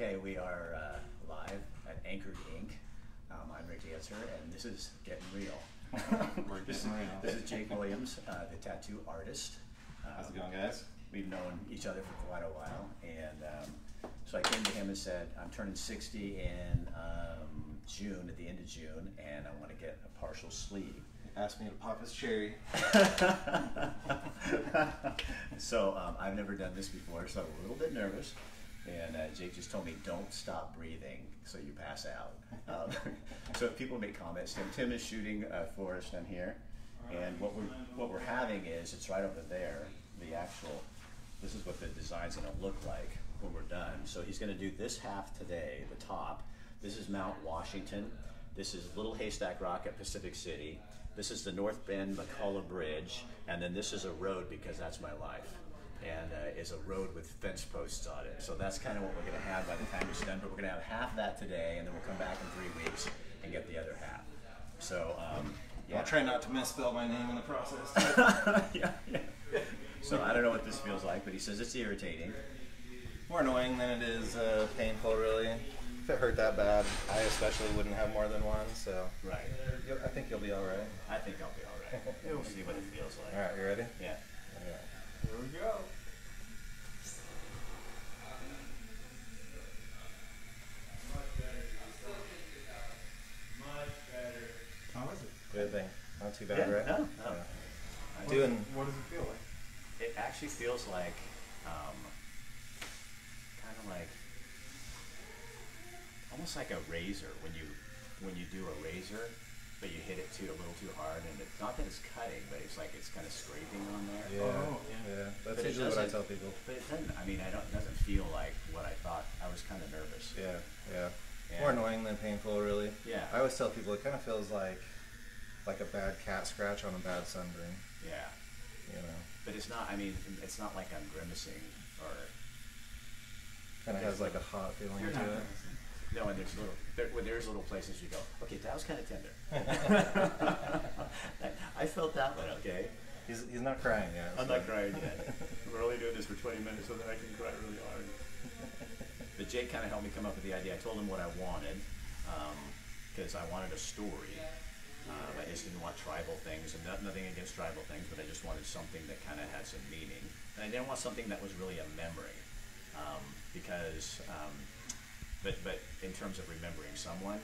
Okay, we are live at Anchored Inc. I'm Rick Dancer, and this is Getting Real. We're getting real. This is Jake Williams, the tattoo artist. How's it going, guys? We've known each other for quite a while, and so I came to him and said, I'm turning 60 in June, at the end of June, and I want to get a partial sleeve. He asked me to pop his cherry. So I've never done this before, so I'm a little bit nervous. And Jake just told me, don't stop breathing so you pass out. So if people make comments, Tim is shooting for us down here. And what we're having is, it's right over there, the actual, this is what the design's gonna look like when we're done. So he's gonna do this half today, the top. This is Mount Washington. This is Little Haystack Rock at Pacific City. This is the North Bend McCullough Bridge. And then this is a road, because that's my life. And is a road with fence posts on it. So that's kind of what we're going to have by the time it's done. But we're going to have half that today, and then we'll come back in 3 weeks and get the other half. So yeah. I'll try not to misspell my name in the process. Yeah. So I don't know what this feels like, but he says it's irritating. More annoying than it is painful, really. If it hurt that bad, I especially wouldn't have more than one. So Right. I think you'll be all right. I think I'll be all right. We'll see what it feels like. All right, you ready? Yeah. Here we go. How is it? Good thing. Not too bad, Yeah, right? no. Yeah. Doing. What does it feel like? It actually feels like, kind of like, almost like a razor when you do a razor, but you hit it a little too hard, and it's not that it's cutting, but it's like it's kind of scraping on there. Yeah. Oh, Yeah. That's But it usually what I doesn't- tell people. But it doesn't. I mean, it doesn't feel like what I thought. I was kind of nervous. Yeah. Yeah. Yeah. More annoying than painful, really. Yeah. I always tell people it kind of feels like a bad cat scratch on a bad sunburn. Yeah. You know, But it's not. I mean, it's not like I'm grimacing or. kind of has like a hot feeling You're to not it. gonna No, and there's little places you go, okay, that was kind of tender. I felt that one, okay? He's not crying yet. I'm so- not crying yet. We're only doing this for 20 minutes so that I can cry really hard. But Jake kind of helped me come up with the idea. I told him what I wanted, because I wanted a story. I just didn't want tribal things, and nothing against tribal things, but I just wanted something that kind of had some meaning. And I didn't want something that was really a memory, because, but in terms of remembering someone,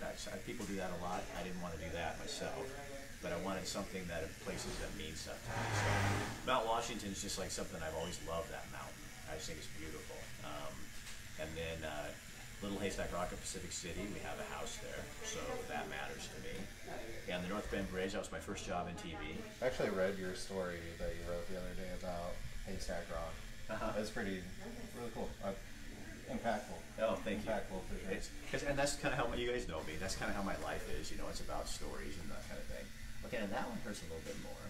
people do that a lot. I didn't want to do that myself, but I wanted something that places that mean stuff to me. So Mount Washington is just like something I've always loved, that mountain. I just think it's beautiful. And then Little Haystack Rock at Pacific City, we have a house there, so that matters to me. And the North Bend Bridge, that was my first job in TV. I actually read your story that you wrote the other day about Haystack Rock. It's really cool. Impactful. Oh, thank you. Impactful for sure. And that's kind of how you guys know me. That's kind of how my life is. You know, it's about stories and that kind of thing. Okay, and that one hurts a little bit more,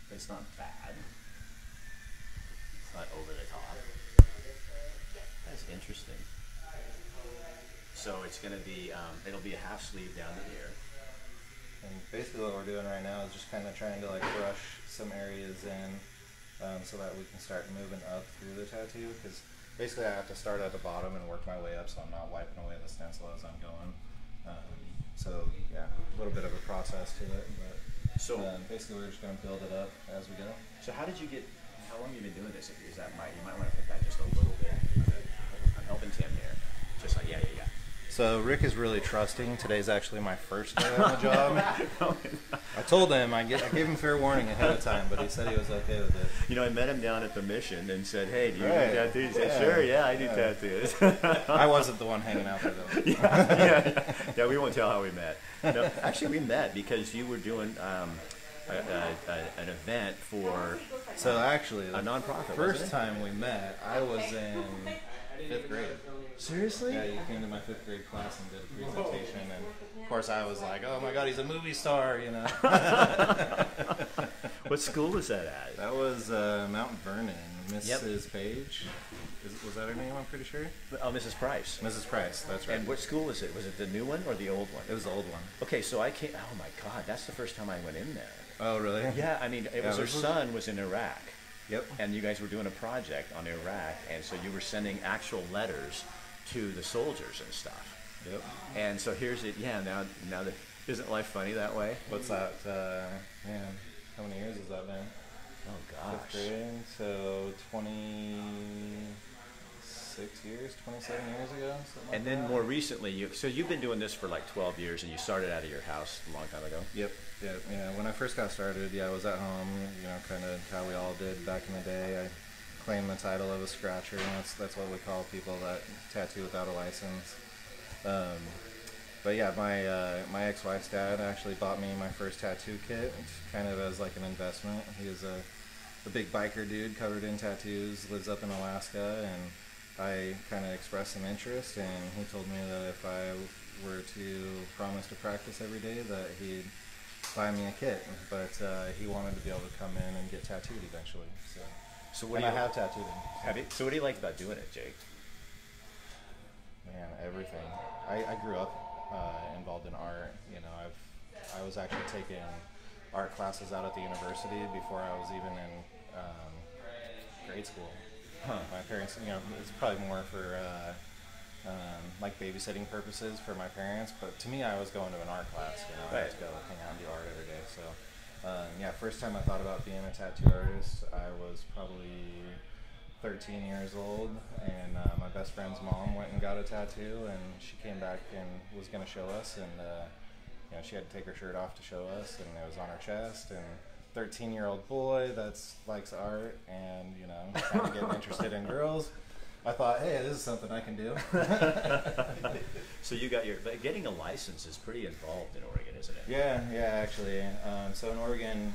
but it's not bad. It's not over the top. That's interesting. So it's going to be, it'll be a half sleeve down to here. And basically what we're doing right now is just kind of trying to like brush some areas in so that we can start moving up through the tattoo, because basically I have to start at the bottom and work my way up so I'm not wiping away the stencil as I'm going. So yeah, a little bit of a process to it, but So, basically we're just going to build it up as we go. so how did you get, how long have you been doing this? Is that you might want to put that just a little bit. I'm helping Tim here. Just like, yeah. So Rick is really trusting. Today's actually my first day on the job. I told him, I gave him fair warning ahead of time, but he said he was okay with it. You know, I met him down at the mission and said, hey, do you Right. do tattoos? He said, Yeah. sure, yeah, I do Yeah. tattoos. I wasn't the one hanging out there though. Yeah, we won't tell how we met. No, actually, we met because you were doing an event for So actually, a nonprofit. first wasn't it? time we met, I was in 5th grade. Seriously? Yeah, you came to my 5th grade class and did a presentation, and of course I was like, "Oh my God, he's a movie star," you know. What school was that at? That was Mount Vernon. Mrs. Page, was that her name? I'm pretty sure. Oh, Mrs. Price. Mrs. Price, that's right. And what school was it? Was it the new one or the old one? It was the old one. Okay, so I came. Oh my God, that's the first time I went in there. Oh really? Yeah, I mean, it was her this was- son was in Iraq. Yep. And you guys were doing a project on Iraq, and so you were sending actual letters to the soldiers and stuff. Yep. And so here's it. Yeah. Now that isn't life funny that way? What's that? Man, how many years has that been? Oh Fifth gosh. grade, so 26 years, 27 years ago, something like And then that. more recently, you've been doing this for like 12 years, and you started out of your house a long time ago. Yep. Yeah. When I first got started, I was at home, kind of how we all did back in the day. I claimed the title of a scratcher, and that's what we call people that tattoo without a license. But yeah, my ex-wife's dad actually bought me my first tattoo kit, kind of as like an investment. He was a big biker dude covered in tattoos, lives up in Alaska, and I kind of expressed some interest, and he told me that if I were to promise to practice every day, that he'd buy me a kit. But he wanted to be able to come in and get tattooed eventually. So And I have tattooed him. So what do you like about doing it, Jake? Man, everything. I grew up involved in art. I was actually taking art classes out at the university before I was even in grade school. Huh. My parents, it's probably more for like babysitting purposes for my parents, but to me, I was going to an art class. I Right. had to go hang out and do art every day. So, first time I thought about being a tattoo artist, I was probably 13 years old, and my best friend's mom went and got a tattoo, and she came back and was going to show us, and she had to take her shirt off to show us, and it was on her chest, and 13-year-old boy that's likes art and kind of getting interested in girls, I thought, hey, this is something I can do. So you got but getting a license is pretty involved in Oregon, isn't it? Yeah, actually. So in Oregon,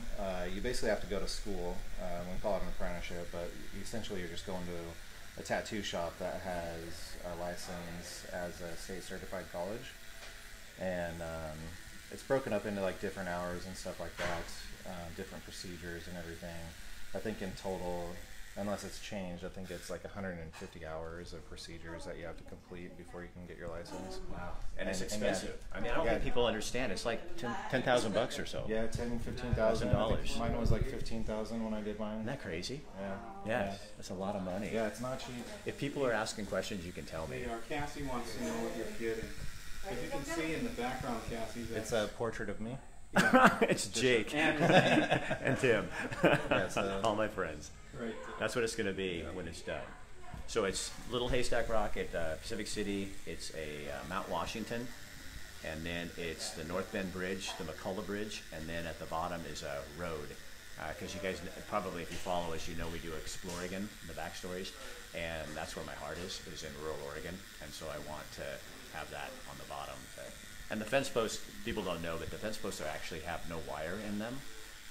you basically have to go to school. We call it an apprenticeship, but essentially you're just going to a tattoo shop that has a license as a state certified college. And it's broken up into like different hours and stuff like that, different procedures and everything. I think in total, unless it's changed, I think it's like 150 hours of procedures that you have to complete before you can get your license. Wow. And it's And- expensive. yeah. I mean, I don't Yeah. think people understand. It's like $10,000 or so. Yeah, $15,000. $1,000. Mine was like 15,000 when I did mine. Isn't that crazy? Yeah. Yes. That's a lot of money. Yeah, it's not cheap. If people are asking questions, you can tell me. Cassie wants to know what you're getting. As you can see in the background, Cassie, It's a portrait of me. It's Jake And and Tim. Yeah, so- All my friends. right. That's what it's going to be when it's done. So it's Little Haystack Rock at Pacific City. It's a Mount Washington, and then it's the North Bend Bridge, the McCullough Bridge, and then at the bottom is a road. Because you guys probably, if you follow us, we do Exploregon, the backstories, and that's where my heart is in rural Oregon, and so I want to have that on the bottom. And the fence posts, people don't know, but the fence posts actually have no wire in them.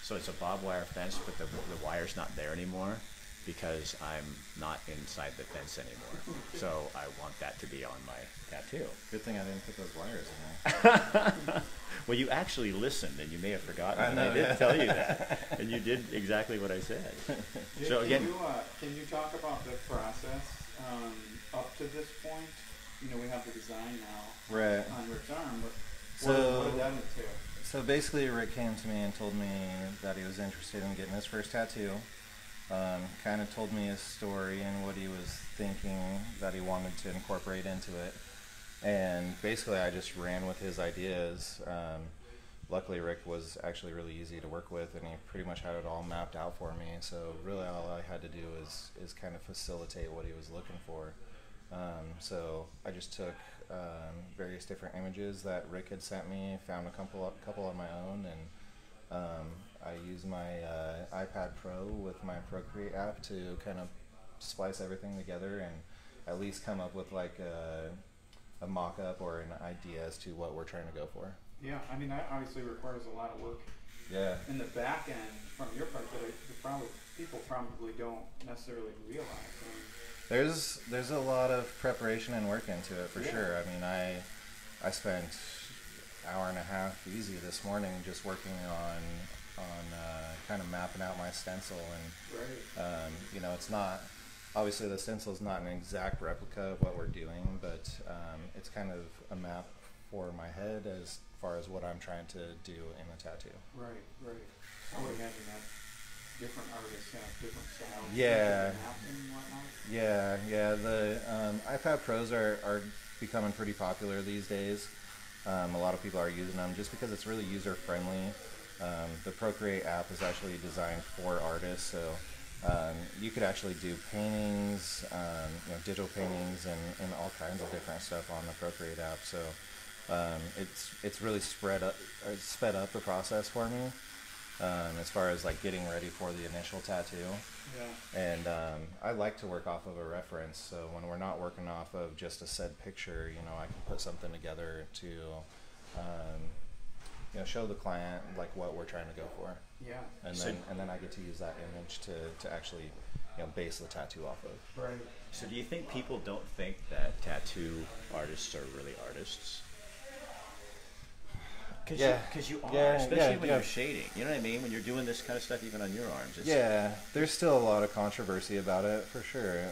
So it's a barbed wire fence, but the wire's not there anymore because I'm not inside the fence anymore. So I want that to be on my tattoo. Good thing I didn't put those wires in there. Well, you actually listened, and you may have forgotten. I And know, I did yeah. tell you that, and you did exactly what I said. So again, Can you talk about the process up to this point? We have the design now Right. on Rick's arm, but So- what did that entail? So basically, Rick came to me and told me that he was interested in getting his first tattoo. Kind of told me his story and what he was thinking that he wanted to incorporate into it. And basically, I just ran with his ideas. Luckily, Rick was actually really easy to work with, and he pretty much had it all mapped out for me. So really, all I had to do is kind of facilitate what he was looking for. So I just took various different images that Rick had sent me, found a couple on my own, and I used my iPad Pro with my Procreate app to kind of splice everything together and at least come up with like a mock-up or an idea as to what we're trying to go for. Yeah, I mean, that obviously requires a lot of work Yeah. in the back end from your part that people probably don't necessarily realize. There's a lot of preparation and work into it for Yeah. sure. I mean, I spent hour and a half easy this morning just working on kind of mapping out my stencil, and Right. it's not obviously the stencil is not an exact replica of what we're doing, but it's kind of a map for my head as far as what I'm trying to do in the tattoo. Right. I would imagine that different artists have different styles. Yeah. And whatnot. Yeah. The iPad Pros are becoming pretty popular these days. A lot of people are using them just because it's really user friendly. The Procreate app is actually designed for artists, so you could actually do paintings, digital paintings, and all kinds of different stuff on the Procreate app. So it's really sped up the process for me as far as like getting ready for the initial tattoo. Yeah. And I like to work off of a reference, so when we're not working off of just a said picture, I can put something together to show the client like what we're trying to go for. Yeah. And then I get to use that image to actually base the tattoo off of. Right. So do you think people don't think that tattoo artists are really artists? Because you are, especially when you're shading. You know what I mean? When you're doing this kind of stuff, even on your arms. There's still a lot of controversy about it, for sure.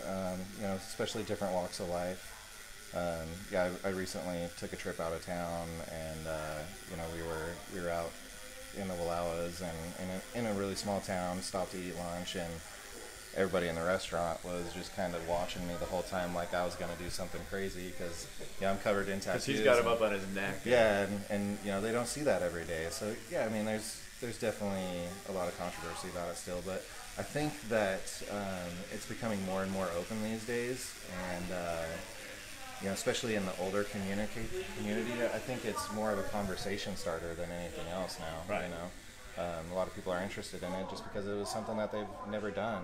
Especially different walks of life. I recently took a trip out of town, and we were out in the Wallowas and in a really small town. Stopped to eat lunch, and everybody in the restaurant was just kind of watching me the whole time, like I was going to do something crazy because I'm covered in tattoos. Because he's got him up on his neck. Yeah, and they don't see that every day. So there's definitely a lot of controversy about it still, but I think that it's becoming more and more open these days, and especially in the older community, I think it's more of a conversation starter than anything else now. Right. A lot of people are interested in it just because it was something that they've never done,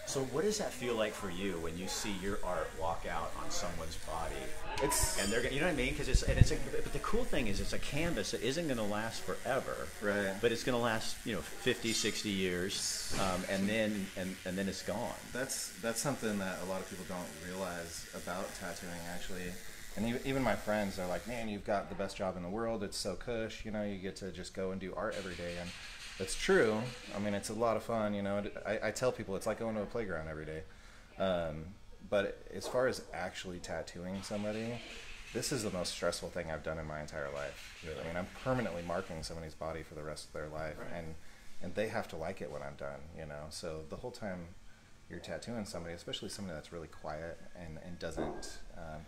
So what does that feel like for you when you see your art walk out on someone's body? And they're, you know what I mean? But the cool thing is it's a canvas that isn't going to last forever. Right. But it's going to last, 50, 60 years, and then it's gone. That's something that a lot of people don't realize about tattooing, actually. And even my friends are like, man, you've got the best job in the world. It's so cush, you get to just go and do art every day. And it's true. I mean, it's a lot of fun, I tell people it's like going to a playground every day. But as far as actually tattooing somebody, this is the most stressful thing I've done in my entire life. Really? I mean, I'm permanently marking somebody's body for the rest of their life. Right. And they have to like it when I'm done, So the whole time you're tattooing somebody, especially somebody that's really quiet and doesn't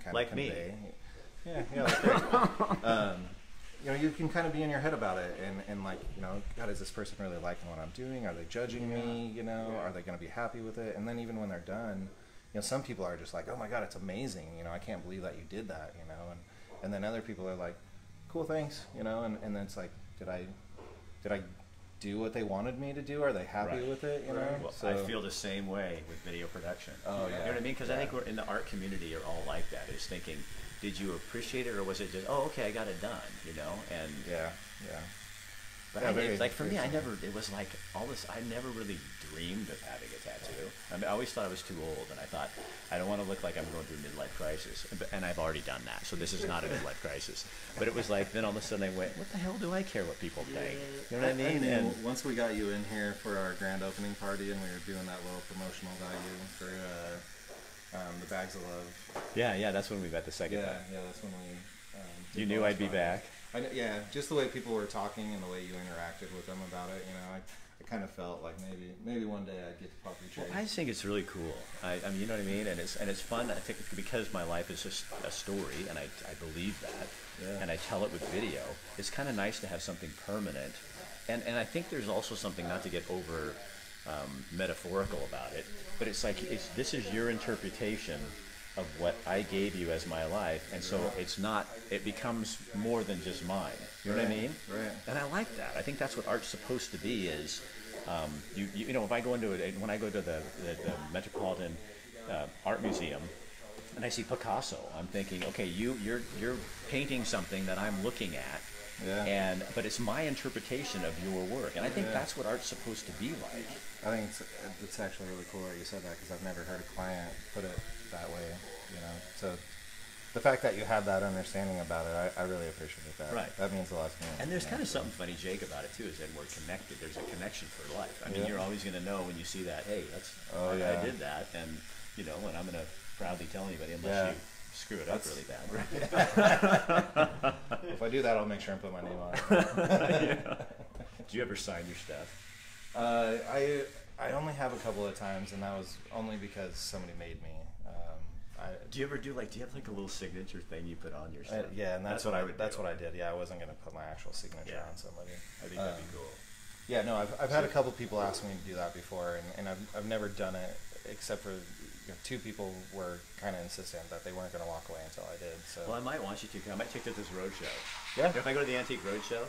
kind like of convey. Me. Yeah, like you can kind of be in your head about it and like, God, is this person really liking what I'm doing? Are they judging me? Are they going to be happy with it? And then even when they're done, some people are just like, oh my God, it's amazing. I can't believe that you did that, and then other people are like, cool, thanks, and then it's like, did I do what they wanted me to do? Are they happy with it? Well, So, I feel the same way with video production. Oh, yeah. You know what I mean? Because I think we're in the art community are all like that. Is thinking, did you appreciate it, or was it just, oh, okay, I got it done, And yeah. But for me, it was like all this. I never really dreamed of having a tattoo. I mean, I always thought I was too old, and I thought I don't want to look like I'm going through a midlife crisis. And I've already done that, so this is not a midlife crisis. But it was like then all of a sudden I went, what the hell do I care what people think? You know what I mean? And once we got you in here for our grand opening party, and we were doing that little promotional value for the Bags of Love. Yeah, that's when we met the second time. Yeah, that's when we. You knew I'd be back. Just the way people were talking and the way you interacted with them about it, I kind of felt like maybe one day I'd get to pop your trade. I just think it's really cool. I mean, you know what I mean, and it's fun. I think because my life is just a story, and I believe that, and I tell it with video. It's kind of nice to have something permanent, and I think there's also something, not to get over metaphorical about it, but it's like this is your interpretation of what I gave you as my life, and so it becomes more than just mine. You know what I mean? Right. And I like that. I think that's what art's supposed to be. Is if I go into it, when I go to the Metropolitan Art Museum and I see Picasso, I'm thinking, okay, you're painting something that I'm looking at. Yeah. But it's my interpretation of your work, and I think that's what art's supposed to be like. I think it's actually really cool that you said that, because I've never heard a client put it that way. So the fact that you have that understanding about it, I really appreciate that. Right. That means a lot to me. And there's kind of something funny, Jake, about it too, is that we're connected. There's a connection for life. I mean, you're always going to know when you see that. Hey, I did that, and and I'm going to proudly tell anybody unless you screw it up really bad. Right? If I do that, I'll make sure and put my name on it. Do you ever sign your stuff? I only have a couple of times, and that was only because somebody made me. Do you ever do like? Do you have like a little signature thing you put on your stuff? Yeah, and that's what I would. That's do. what I did. Yeah, I wasn't gonna put my actual signature on somebody. I think that'd be cool. Yeah, no, I've had a couple people ask me to do that before, and I've never done it except for two people were kind of insistent that they weren't going to walk away until I did. So. Well, I might want you to. I might take you to this road show. Yeah. If I go to the Antique Roadshow,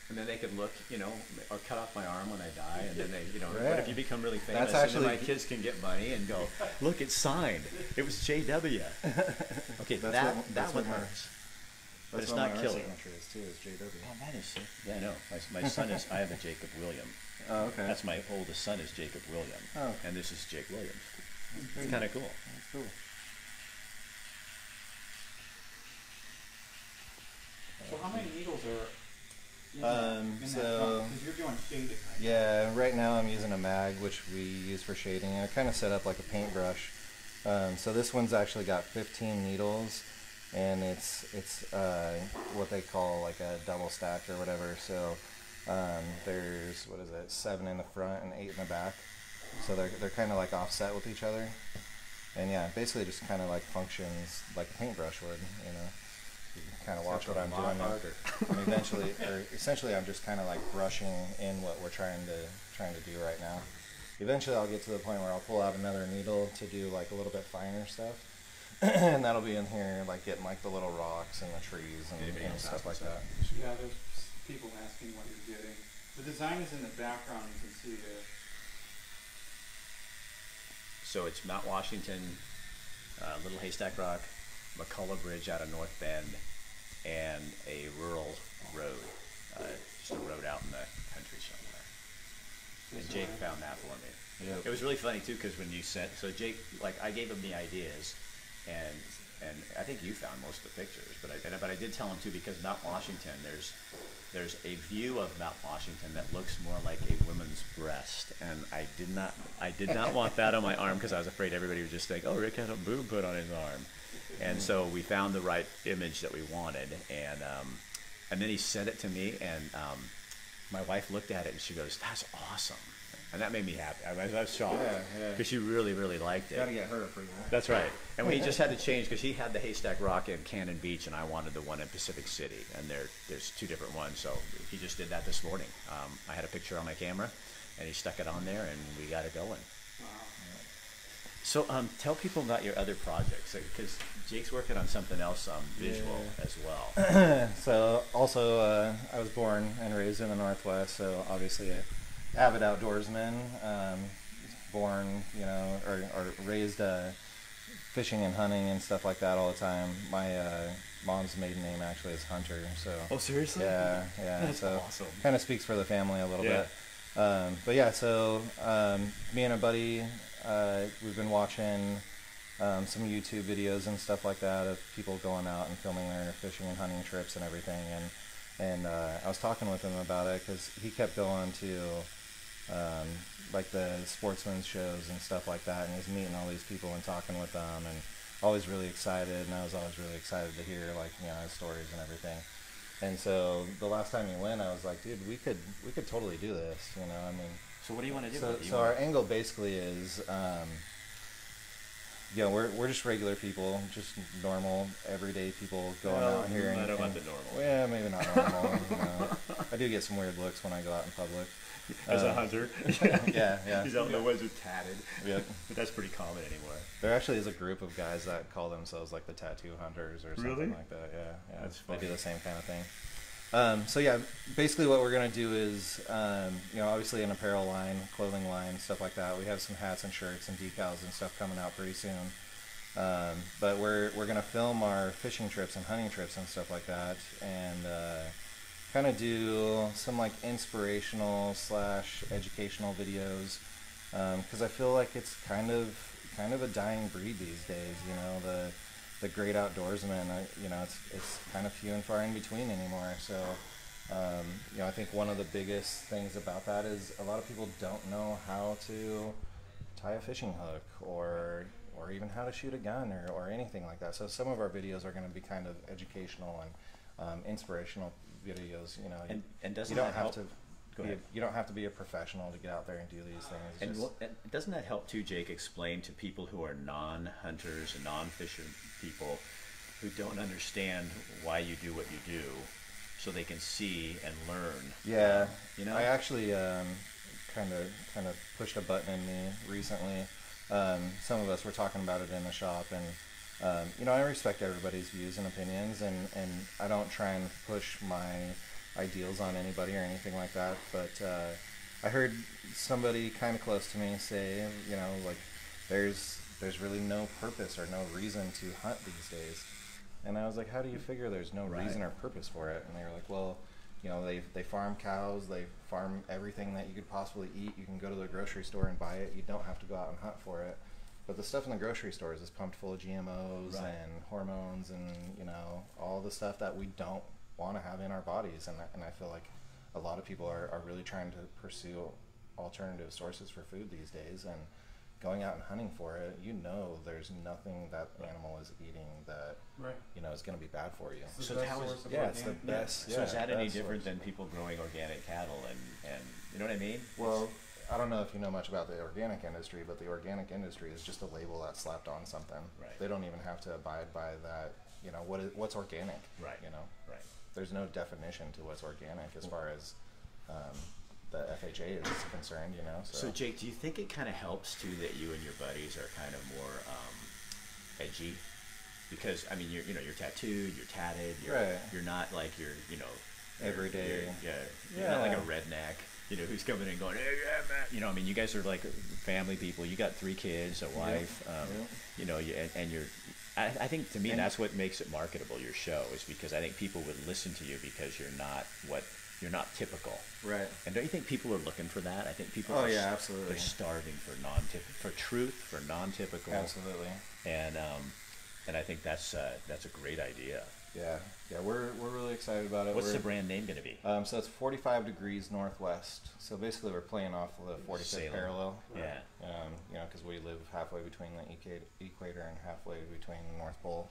and then they could look, or cut off my arm when I die, and then they, Right. What if you become really famous, That's and then my kids can get money and go, look, it's signed. It was JW. Okay, that one hurts. But it's not killer. Signature is too, is JW. Oh, that is sick. Yeah, I know. My son is. I have a Jacob William. Oh, okay. That's my oldest son is Jacob William. Oh. And this is Jake Williams. It's kind of cool. That's cool. So how many needles are in that so because you're doing shading, right? yeah, right now I'm using a mag, which we use for shading, and I kind of set up like a paintbrush. So this one's actually got 15 needles, and it's what they call like a double stack or whatever. So there's 7 in the front and 8 in the back. So they're kind of like offset with each other, and yeah, basically just kind of like functions like a paintbrush would, You can kind of watch what I'm doing. And essentially, I'm just kind of like brushing in what we're trying to do right now. Eventually, I'll get to the point where I'll pull out another needle to do like a little bit finer stuff, and that'll be in here like getting like the little rocks and the trees and stuff like that. Yeah, there's people asking what you're getting. The design is in the background. You can see there. So it's Mount Washington, Little Haystack Rock, McCullough Bridge out of North Bend, and a rural road, just a road out in the country somewhere. And Jake found that for me. Yep. It was really funny too, because when you sent, so Jake, like I gave him the ideas, and I think you found most of the pictures, but I did tell him too, because Mount Washington, there's a view of Mount Washington that looks more like a woman's breast, and I did not want that on my arm, because I was afraid everybody would just think, oh, Rick had a boob put on his arm. And so we found the right image that we wanted, and then he sent it to me, and my wife looked at it and she goes, "That's awesome," and that made me happy. I was shocked because she really, really liked it. Gotta get her approval. That's right. And we just had to change because he had the Haystack Rock in Cannon Beach, and I wanted the one in Pacific City, and there's two different ones. So he just did that this morning. I had a picture on my camera, and he stuck it on there, and we got it going. Wow. So tell people about your other projects, because Jake's working on something else visual as well. So also, I was born and raised in the Northwest, so obviously an avid outdoorsman. Born, or raised fishing and hunting and stuff like that all the time. My mom's maiden name actually is Hunter. So. Oh, seriously? Yeah. That's so awesome. Kind of speaks for the family a little Yeah. bit. But yeah, so me and a buddy, we've been watching some YouTube videos and stuff like that of people going out and filming their fishing and hunting trips and everything. And I was talking with him about it because he kept going to like the sportsman's shows and stuff like that, and he's meeting all these people and talking with them, and always really excited. And I was always really excited to hear his stories and everything. And so the last time he went, I was like, dude, we could totally do this. So what do you want to do? So our angle basically is, we're just regular people, just normal, everyday people going out here. I don't know about the normal. Yeah, maybe not normal. I do get some weird looks when I go out in public. As a hunter. Yeah. He's out in the woods with tatted. Yep. But that's pretty common anymore. There actually is a group of guys that call themselves like the tattoo hunters or something Really? like that. Yeah. That's They funny. do the same kind of thing. So yeah, basically what we're gonna do is, obviously an apparel line, clothing line, stuff like that. We have some hats and shirts and decals and stuff coming out pretty soon. But we're gonna film our fishing trips and hunting trips and stuff like that, and kind of do some like inspirational / educational videos, because I feel like it's kind of a dying breed these days. The great outdoorsman, it's kind of few and far in between anymore. So, I think one of the biggest things about that is a lot of people don't know how to tie a fishing hook or even how to shoot a gun or anything like that. So some of our videos are going to be kind of educational and inspirational videos. And doesn't you don't that have help? to. Go ahead. You don't have to be a professional to get out there and do these things. It's And just, doesn't that help too, Jake, explain to people who are non-hunters and non-fisher people who don't understand why you do what you do, so they can see and learn? yeah, You know? I actually kind of pushed a button in me recently. Some of us were talking about it in the shop, and you know, I respect everybody's views and opinions, and I don't try and push my ideals on anybody or anything like that. But I heard somebody kind of close to me say, you know, like there's really no purpose or no reason to hunt these days. And I was like, how do you figure there's no Right. reason or purpose for it? And they were like, well, you know, they farm cows, they farm everything that you could possibly eat. You can go to the grocery store and buy it. You don't have to go out and hunt for it. But the stuff in the grocery stores is pumped full of GMOs Right. and hormones and, you know, all the stuff that we don't want to have in our bodies. And I feel like a lot of people are really trying to pursue alternative sources for food these days. And going out and hunting for it, you know, there's nothing that animal is eating that, Right. you know, is going to be bad for you. It's the So best how is- source of Yeah, it's the organic- best. So is yeah, that any best different source. than people growing organic cattle and you know what I mean? Well, I don't know if you know much about the organic industry, but the organic industry is just a label that's slapped on something. Right. They don't even have to abide by that. You know, what's organic? Right. You know, Right. there's no definition to what's organic as far as the FHA is concerned. You know, So Jake, do you think it kind of helps too that you and your buddies are kind of more edgy? Because I mean, you're tattooed, you're tatted, Right. you're not like you're Everyday. You're not like a Yeah. redneck, you know, who's coming in going, hey, yeah, man. You know, I mean, you guys are like family people. You got 3 kids, a wife, you know, and you're. I think to me And- that's what makes it marketable. Your show is because I think people would listen to you because you're not typical. right. And don't you think people are looking for that? I think people. Oh, are, yeah, absolutely. They're starving for truth, for non-typical. Absolutely. And I think that's a great idea. Yeah. Yeah. We're really excited about it. What's We're- the brand name going to be? So it's 45 degrees northwest. So basically, we're playing off the 45th Salem. parallel. Yeah. You know, because we live halfway between the equator and halfway between the North Pole.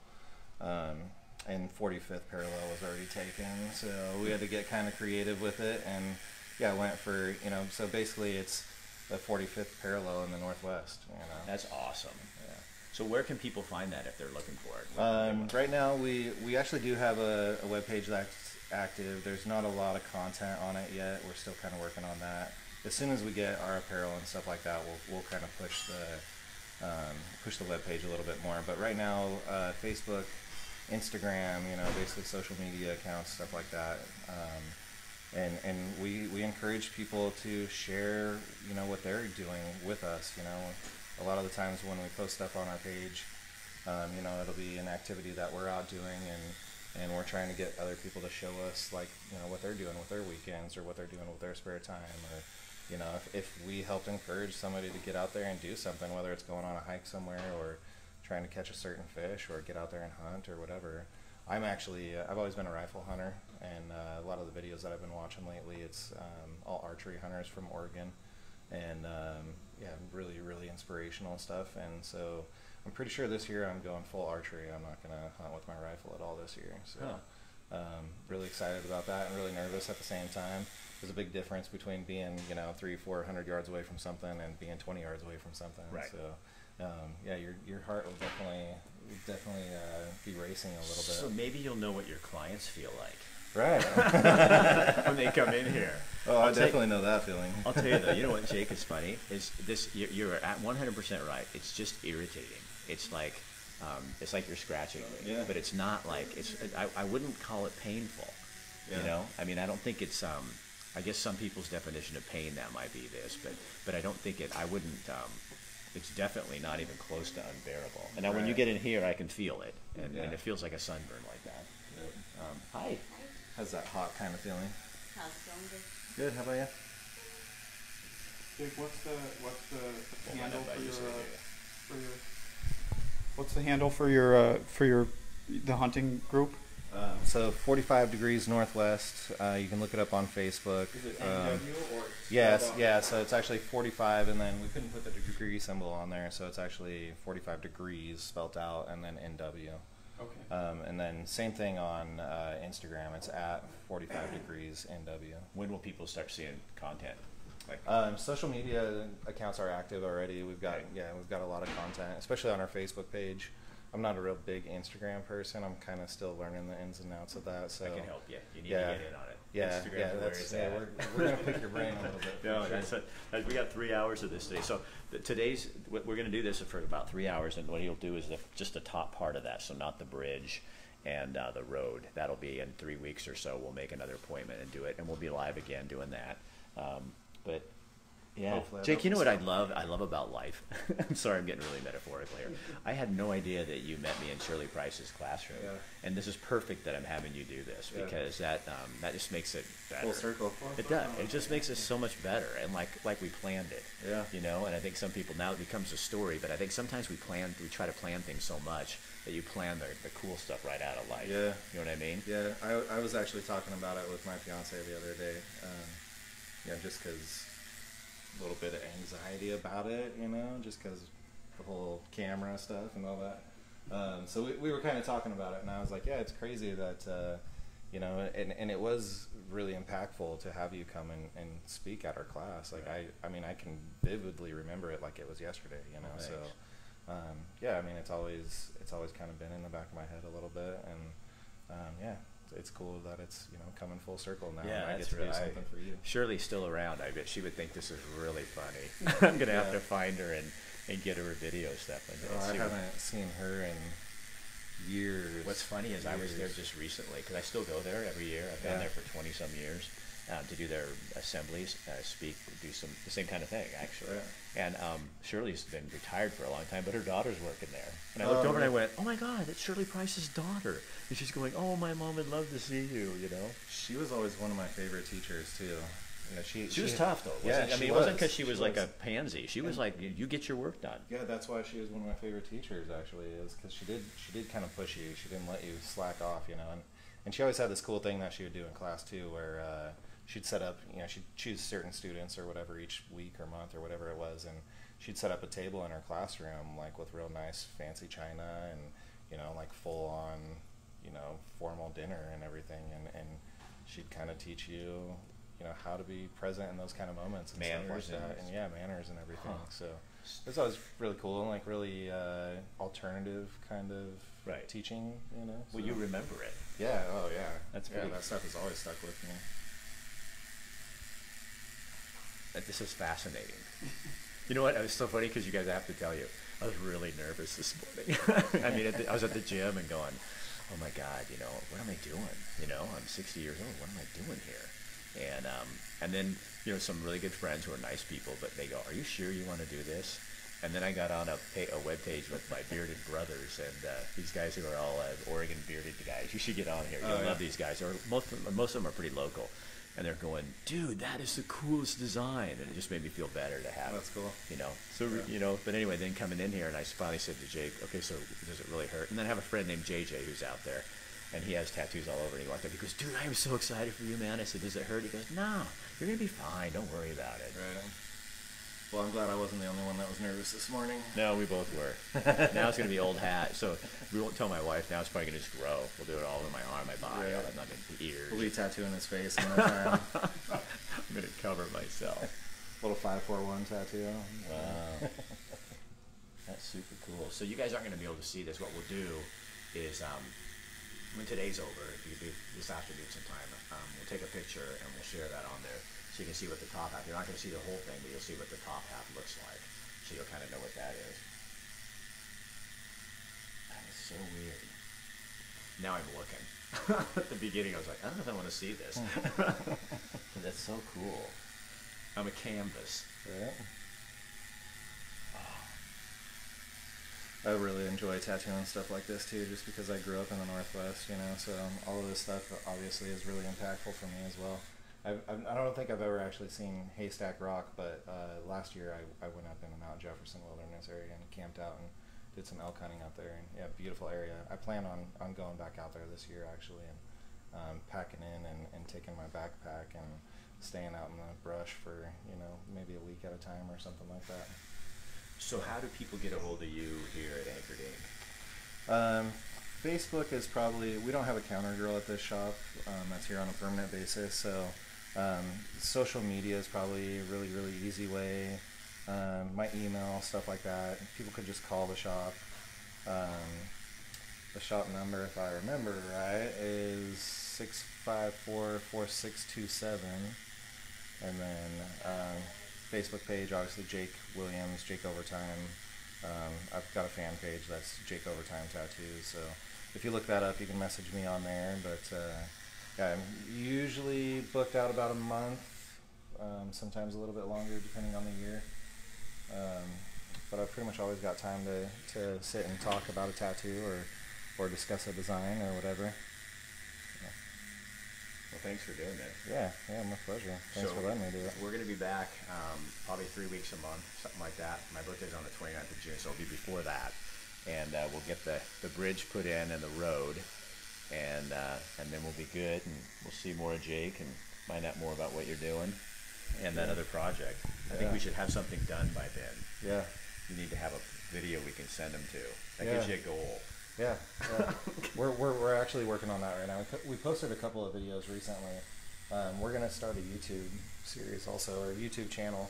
And 45th parallel was already taken, so we had to get kind of creative with it. And yeah, I went for, you know, so basically it's the 45th parallel in the Northwest. You know. That's awesome. Yeah. So where can people find that if they're looking for it? Right now, we actually do have a webpage that's active. There's not a lot of content on it yet. We're still kind of working on that. As soon as we get our apparel and stuff like that, we'll kind of push the webpage a little bit more. But right now, Facebook, Instagram, you know, basically social media accounts, stuff like that. And we encourage people to share, you know, what they're doing with us. You know, a lot of the times when we post stuff on our page, you know, it'll be an activity that we're out doing, and we're trying to get other people to show us, like, you know, what they're doing with their weekends or what they're doing with their spare time, or, you know, if we helped encourage somebody to get out there and do something, whether it's going on a hike somewhere or trying to catch a certain fish or get out there and hunt or whatever. I'm actually, I've always been a rifle hunter, and a lot of the videos that I've been watching lately, it's all archery hunters from Oregon, and yeah, really, really inspirational stuff. And so I'm pretty sure this year I'm going full archery. I'm not going to hunt with my rifle at all this year. So really excited about that and really nervous at the same time. There's a big difference between being, you know, 300-400 yards away from something and being 20 yards away from something. Right. So yeah, your heart will definitely be racing a little bit. So maybe you'll know what your clients feel like Right. when they come in here. Oh, I I'll tell definitely know that feeling. I'll tell you though, you know what, Jake, is funny? Is this you're at 100% right. It's just irritating. It's like you're scratching me, Yeah. but it's not like I wouldn't call it painful. Yeah. You know, I mean, I don't think it's I guess some people's definition of pain that might be this, but I don't think it. I wouldn't. It's definitely not even close to unbearable. And now when you Right. get in here, I can feel it, and Yeah. it feels like a sunburn like that. Hi. Has that hot kind of feeling. How's it going? Good? Good. How about you? Jake, what's the Hold on, handle if I for use your it for your what's the handle for your the hunting group? So 45 degrees northwest. You can look it up on Facebook. Is it NW or Yes, yeah. So it's actually 45, and then we couldn't put the degree symbol on there, so it's actually 45 degrees spelt out, and then NW. Okay. And then same thing on Instagram. It's at 45 degrees NW. When will people start seeing content? Like, Social media accounts are active already. We've got we've got a lot of content, especially on our Facebook page. I'm not a real big Instagram person. I'm kind of still learning the ins and outs of that. So I can help you. You need yeah. to get in on it. Yeah, Instagram's yeah, where that's it's yeah. at. We're gonna pick your brain a little bit. No, for sure. we got 3 hours of this today. So today's we're going to do this for about 3 hours, and what he'll do is just the top part of that, so not the bridge and the road. That'll be in 3 weeks or so. We'll make another appointment and do it, and we'll be live again doing that. But yeah, Hopefully Jake, you know what I I love about life. I'm sorry, I'm getting really metaphorical here. I had no idea that you met me in Shirley Price's classroom, Yeah. and this is perfect that I'm having you do this Yeah. because that just makes it better. Full circle. It does. It just makes it so much better, and like we planned it. Yeah. You know, and I think some people now it becomes a story, but I think sometimes we try to plan things so much that you plan the cool stuff right out of life. Yeah. You know what I mean? Yeah, I was actually talking about it with my fiance the other day. Just because a little bit of anxiety about it, just because the whole camera stuff and all that. So we were kind of talking about it, and I was like, yeah, it's crazy that, and it was really impactful to have you come and speak at our class. Like, I mean, I can vividly remember it like it was yesterday, Thanks. so, it's always kind of been in the back of my head a little bit, and, it's cool that it's coming full circle now. Yeah, and I get that's to do really- something for you. Shirley's still around. I bet she would think this is really funny. I'm gonna have Yeah. to find her and get her video stuff. And Oh, I see what- haven't seen her in years. What's funny is I was there just recently because I still go there every year. I've been Yeah. there for 20 some years to do their assemblies, speak, do the same kind of thing actually. Right. And Shirley's been retired for a long time, but her daughter's working there. And I Oh, looked over and I really? went, "Oh my God, that's Shirley Price's daughter!" And she's going, "Oh, my mom would love to see you." You know. She was always one of my favorite teachers too. She was tough though. Yeah, Wasn't, I she mean, it wasn't was. because she was She like was. a pansy. She was like, "You get your work done." Yeah, that's why she was one of my favorite teachers. Actually, is because she did kind of push you. She didn't let you slack off, and she always had this cool thing that she would do in class too, where she'd set up, she'd choose certain students or whatever each week or month or whatever it was, and she'd set up a table in her classroom like with real nice fancy china and like full on formal dinner and everything, and she'd kind of teach you how to be present in those kind of moments and Manners stuff like that, and- and manners and everything. Huh. So it was always really cool and like really alternative kind of Right. teaching, Well, so- you remember it. yeah, oh yeah, That's yeah, pretty- that stuff has always stuck with me. This is fascinating. You know what? It was so funny because you guys, I have to tell you, I was really nervous this morning. I mean, I was at the gym and going, "Oh my God, what am I doing? I'm 60 years old. What am I doing here?" And then some really good friends who are nice people, but they go, "Are you sure you want to do this?" And then I got on a web page with my bearded brothers and these guys who are all Oregon bearded guys. You should get on here. You'll Oh, yeah. love these guys. Or most of them are pretty local. And they're going, "Dude, that is the coolest design," and it just made me feel better to have. That's cool. So Yeah. But anyway, then coming in here, and I finally said to Jake, "Okay, so does it really hurt?" And then I have a friend named JJ who's out there, and he has tattoos all over. And he walked up, he goes, "Dude, I am so excited for you, man." I said, "Does it hurt?" He goes, "No, you're gonna be fine. Don't worry about it." Right. Well, I'm glad I wasn't the only one that was nervous this morning. No, we both were. Now it's gonna be old hat, so we won't tell my wife. Now it's probably gonna just grow. We'll do it all over my arm, my body, Right. all not in the ears. We'll be tattooing his face in no time. I'm gonna cover myself. Little 541 tattoo. Wow. That's super cool. So you guys aren't going to be able to see this. What we'll do is, when today's over, this afternoon sometime, we'll take a picture and we'll share that on there so you can see what the top half, you're not going to see the whole thing, but you'll see what the top half looks like. So you'll kind of know what that is. That is so weird. Now I'm looking. At the beginning I was like, I don't know if I want to see this. But that's so cool. I'm a canvas. Right. I really enjoy tattooing stuff like this too, just because I grew up in the Northwest, so all of this stuff obviously is really impactful for me as well. I don't think I've ever actually seen Haystack Rock, but last year I went up in the Mount Jefferson Wilderness area and camped out and did some elk hunting out there, and yeah, beautiful area. I plan on going back out there this year actually, and packing in and taking my backpack and staying out in the brush for maybe a week at a time or something like that. So how do people get a hold of you here at Anchored Ink? Facebook is probably, we don't have a counter girl at this shop that's here on a permanent basis, so social media is probably a really, really easy way. My email, stuff like that. People could just call the shop. The shop number, if I remember right, is 654-4627. And then Facebook page, obviously Jake Williams, Jake Overtime. I've got a fan page that's Jake Overtime Tattoos. So if you look that up, you can message me on there. But yeah, I'm usually booked out about a month, sometimes a little bit longer depending on the year. But I've pretty much always got time to sit and talk about a tattoo or discuss a design or whatever. Well, thanks for doing it. Yeah, my pleasure. Thanks for letting me do it. We're going to be back probably 3 weeks a month, something like that. My birthday's on the 29th of June, so it'll be before that. And we'll get the bridge put in and the road, and then we'll be good, and we'll see more of Jake and find out more about what you're doing and that other project. I think we should have something done by then. Yeah. You need to have a video we can send them to. That gives you a goal. Yeah. We're actually working on that right now. We posted a couple of videos recently. We're gonna start a YouTube series also, or a YouTube channel.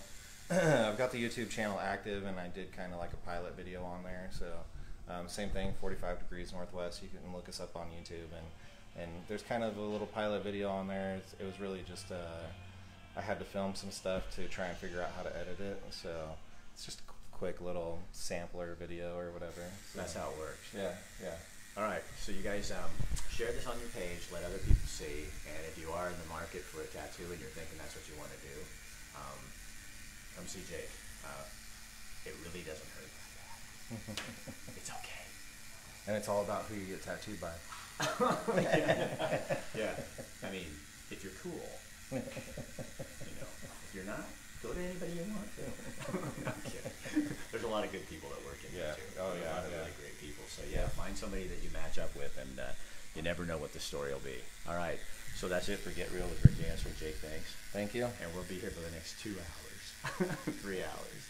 I've got the YouTube channel active, and I did kind of like a pilot video on there. So same thing, 45 Degrees Northwest. You can look us up on YouTube, and there's kind of a little pilot video on there. It was really just I had to film some stuff to try and figure out how to edit it. So it's just quick little sampler video or whatever. So that's how it works. Yeah. All right, so you guys share this on your page, let other people see, and if you are in the market for a tattoo and you're thinking that's what you want to do, come see Jake. It really doesn't hurt that bad. It's okay. And it's all about who you get tattooed by. Yeah. I mean, if you're cool, if you're not, go to anybody you want to. No, I'm kidding. There's a lot of good people that work in here too. Oh, There's yeah. a lot of really great people. So yeah, find somebody that you match up with, and you never know what the story will be. All right. So that's it for Get Real with Rick Dancer. Jake, thanks. Thank you. And we'll be here for the next 2 hours, 3 hours.